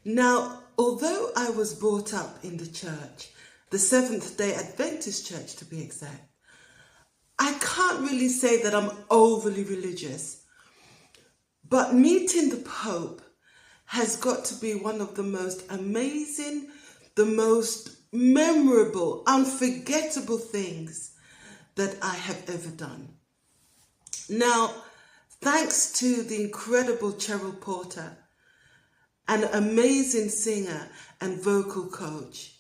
Now, although I was brought up in the church, the Seventh-day Adventist church to be exact, I can't really say that I'm overly religious. But meeting the Pope has got to be one of the most amazing, the most memorable, unforgettable things that I have ever done. Now, thanks to the incredible Cheryl Porter, an amazing singer and vocal coach,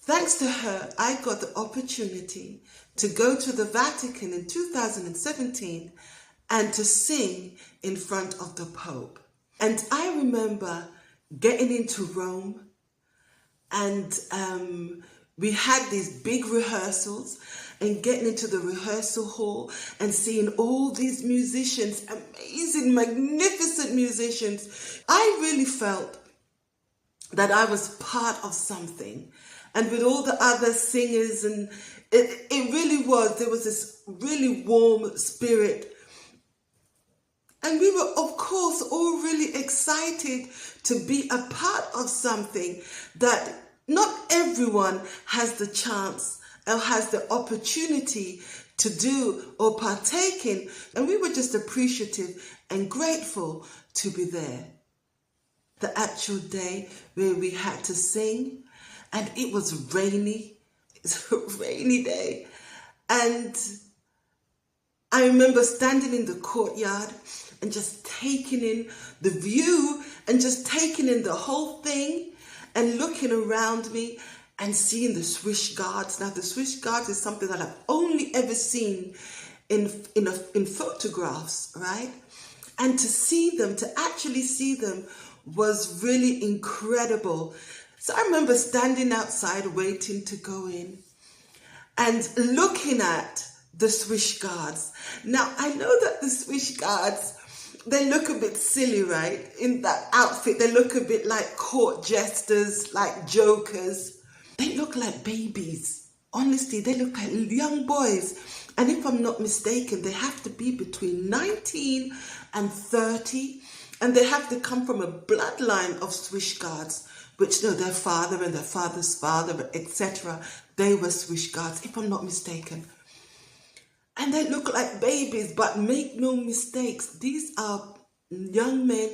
thanks to her, I got the opportunity to go to the Vatican in 2017 and to sing in front of the Pope. And I remember getting into Rome, and we had these big rehearsals, and getting into the rehearsal hall and seeing all these musicians, amazing, magnificent musicians. I really felt that I was part of something. And with all the other singers, and it really was, there was this really warm spirit. And we were, of course, all really excited to be a part of something that not everyone has the chance or has the opportunity to do or partake in. And we were just appreciative and grateful to be there. The actual day where we had to sing, and it was rainy. It's a rainy day. And I remember standing in the courtyard and just taking in the view and just taking in the whole thing and looking around me and seeing the Swiss Guards. Now, the Swiss Guards is something that I've only ever seen in photographs, right? And to see them, to actually see them, was really incredible. So I remember standing outside waiting to go in and looking at the Swiss Guards. Now, I know that the Swiss Guards, they look a bit silly, right? In that outfit, they look a bit like court jesters, like jokers. They look like babies. Honestly, they look like young boys. And if I'm not mistaken, they have to be between 19 and 30. And they have to come from a bloodline of Swiss Guards, which know their father and their father's father, etc. They were Swiss Guards, if I'm not mistaken. And they look like babies, but make no mistakes. These are young men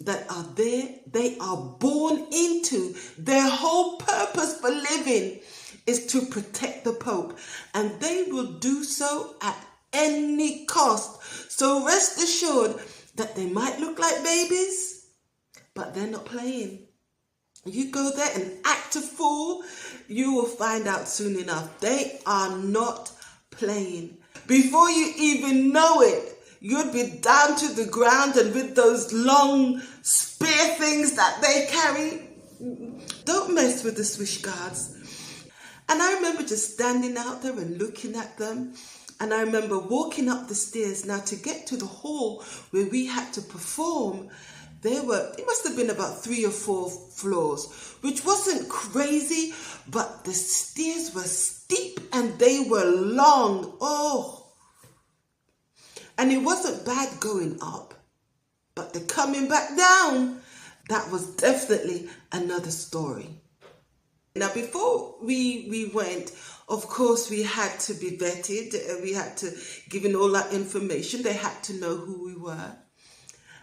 that are there. They are born into, their whole purpose for living is to protect the Pope. And they will do so at any cost. So rest assured that they might look like babies, but they're not playing. You go there and act a fool, you will find out soon enough. They are not playing. Before you even know it, you'd be down to the ground, and with those long spear things that they carry, don't mess with the Swiss Guards. And I remember just standing out there and looking at them. And I remember walking up the stairs. Now, to get to the hall where we had to perform, it must have been about 3 or 4 floors, which wasn't crazy, but the stairs were steep and they were long. Oh, and it wasn't bad going up, but the coming back down, that was definitely another story. Now, before we went, of course, we had to be vetted. We had to give in all that information. They had to know who we were.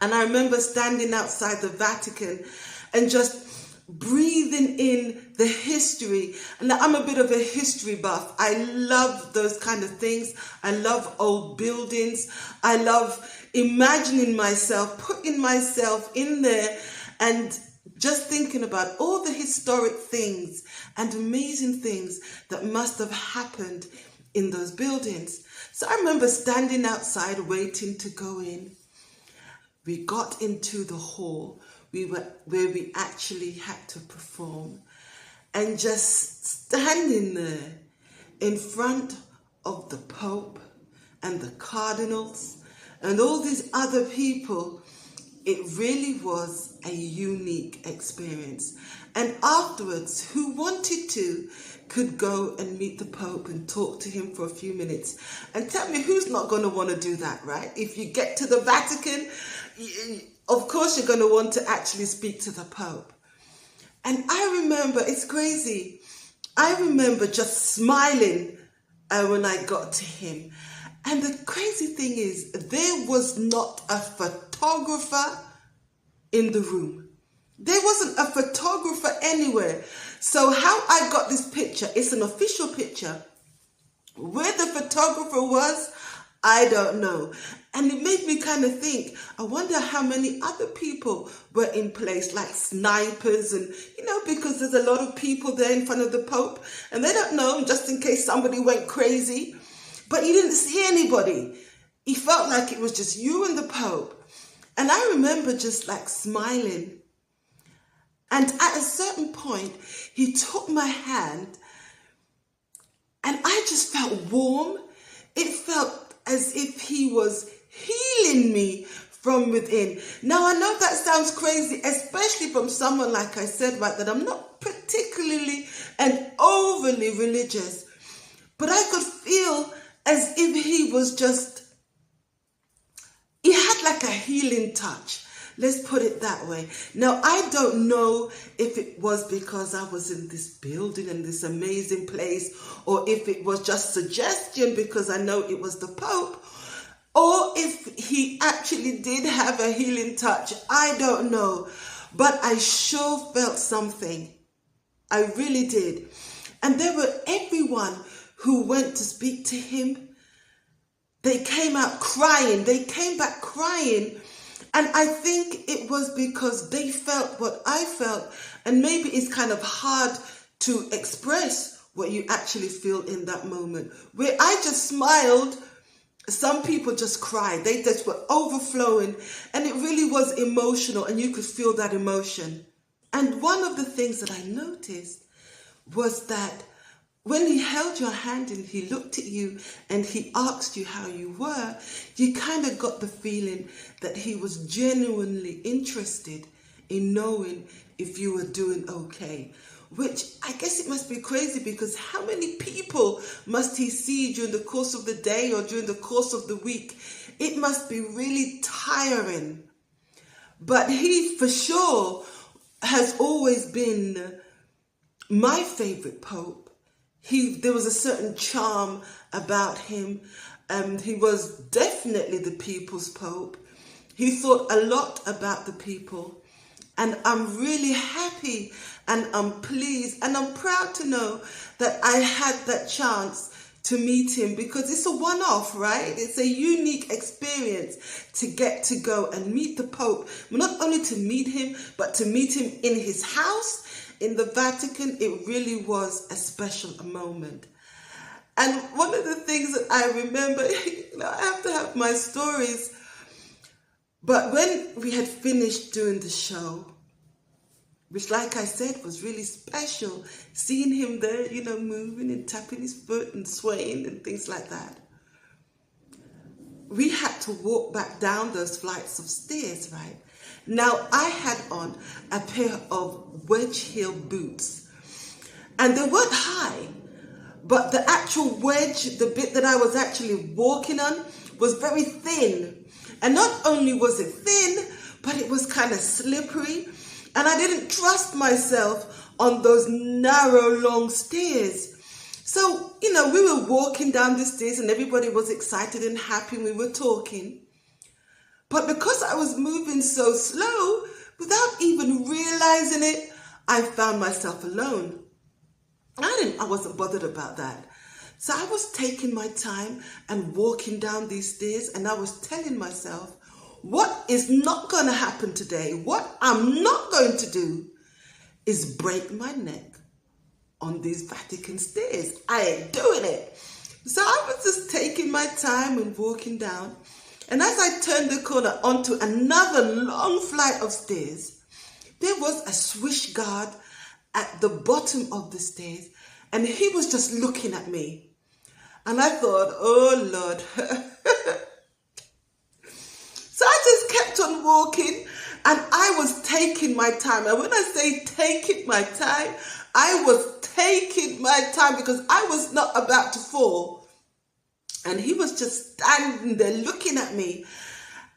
And I remember standing outside the Vatican and just breathing in the history. And I'm a bit of a history buff. I love those kind of things. I love old buildings. I love imagining myself, putting myself in there and just thinking about all the historic things and amazing things that must have happened in those buildings. So I remember standing outside waiting to go in. We got into the hall where we actually had to perform, and just standing there in front of the Pope and the cardinals and all these other people, it really was a unique experience. And afterwards, who wanted to could go and meet the Pope and talk to him for a few minutes. And tell me, who's not going to want to do that, right? If you get to the Vatican, of course you're going to want to actually speak to the Pope. And I remember, it's crazy, I remember just smiling when I got to him. And the crazy thing is, there was not a photographer in the room. There wasn't a photographer anywhere. So how I got this picture, it's an official picture. Where the photographer was, I don't know. And it made me kind of think, I wonder how many other people were in place, like snipers and, because there's a lot of people there in front of the Pope and they don't know, just in case somebody went crazy. But you didn't see anybody. It felt like it was just you and the Pope. And I remember just like smiling. And at a certain point, he took my hand and I just felt warm. It felt as if he was healing me from within. Now, I know that sounds crazy, especially from someone, like I said, right, that I'm not particularly and overly religious. But I could feel as if he was just, he had like a healing touch. Let's put it that way. Now, I don't know if it was because I was in this building and this amazing place, or if it was just suggestion because I know it was the Pope, or if he actually did have a healing touch. I don't know. But I sure felt something. I really did. And there were everyone who went to speak to him. They came out crying. They came back crying. And I think it was because they felt what I felt. And maybe it's kind of hard to express what you actually feel in that moment. Where I just smiled, some people just cried. They just were overflowing. And it really was emotional. And you could feel that emotion. And one of the things that I noticed was that when he held your hand and he looked at you and he asked you how you were, you kind of got the feeling that he was genuinely interested in knowing if you were doing okay. Which I guess it must be crazy, because how many people must he see during the course of the day or during the course of the week? It must be really tiring. But he for sure has always been my favorite Pope. There was a certain charm about him. He was definitely the people's Pope. He thought a lot about the people. And I'm really happy and I'm pleased and I'm proud to know that I had that chance to meet him, because it's a one-off, right? It's a unique experience to get to go and meet the Pope. Not only to meet him, but to meet him in his house, in the Vatican. It really was a special moment. And one of the things that I remember, I have to have my stories, but when we had finished doing the show, which, like I said, was really special, seeing him there, moving and tapping his foot and swaying and things like that, we had to walk back down those flights of stairs, right? Now, I had on a pair of wedge heel boots, and they weren't high, but the actual wedge, the bit that I was actually walking on, was very thin. And not only was it thin, but it was kind of slippery, and I didn't trust myself on those narrow, long stairs. So, we were walking down the stairs and everybody was excited and happy, and we were talking. But because I was moving so slow, without even realizing it, I found myself alone. I wasn't bothered about that. So I was taking my time and walking down these stairs, and I was telling myself, what is not going to happen today, what I'm not going to do, is break my neck on these Vatican stairs. I ain't doing it. So I was just taking my time and walking down. And as I turned the corner onto another long flight of stairs, there was a swish guard at the bottom of the stairs, and he was just looking at me. And I thought, oh Lord. So I just kept on walking, and I was taking my time. And when I say taking my time, I was taking my time, because I was not about to fall. And he was just standing there looking at me.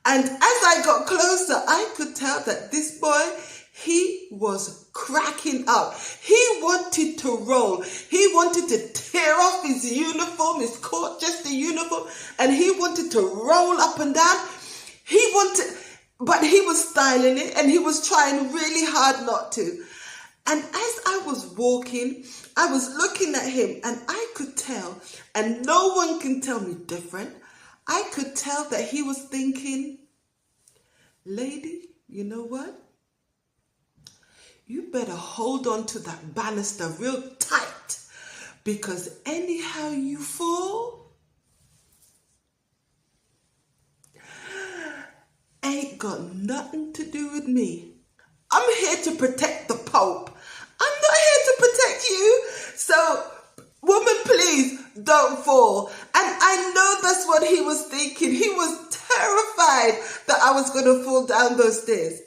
And as I got closer, I could tell that this boy, He was cracking up. He wanted to roll. He wanted to tear off his uniform, his court jester uniform, and he wanted to roll up and down. But he was styling it, and he was trying really hard not to. And as I was walking, I was looking at him, and I could tell, and no one can tell me different, I could tell that he was thinking, lady, you know what? You better hold on to that banister real tight, because anyhow you fall, ain't got nothing to do with me. I'm here to protect the Pope. I'm not here to protect you. So, woman, please don't fall. And I know that's what he was thinking. He was terrified that I was going to fall down those stairs.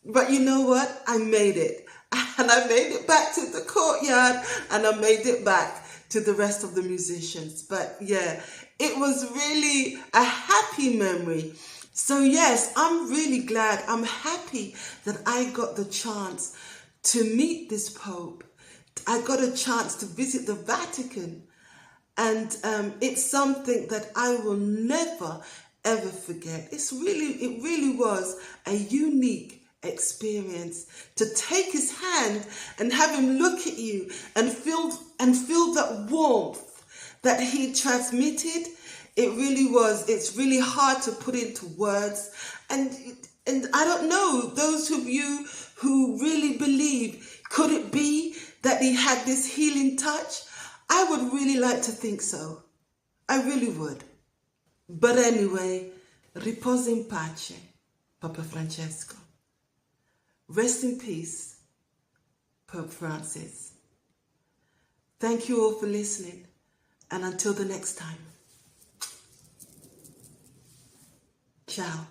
But you know what? I made it. And I made it back to the courtyard, and I made it back to the rest of the musicians. But yeah, it was really a happy memory. So yes, I'm really glad. I'm happy that I got the chance to meet this Pope. I got a chance to visit the Vatican. And it's something that I will never, ever forget. It really was a unique experience to take his hand and have him look at you and feel that warmth that he transmitted. It really was. It's really hard to put into words. And I don't know, those of you who really believe, could it be that he had this healing touch? I would really like to think so. I really would. But anyway, riposa in pace, Papa Francesco. Rest in peace, Pope Francis. Thank you all for listening, and until the next time. Ciao.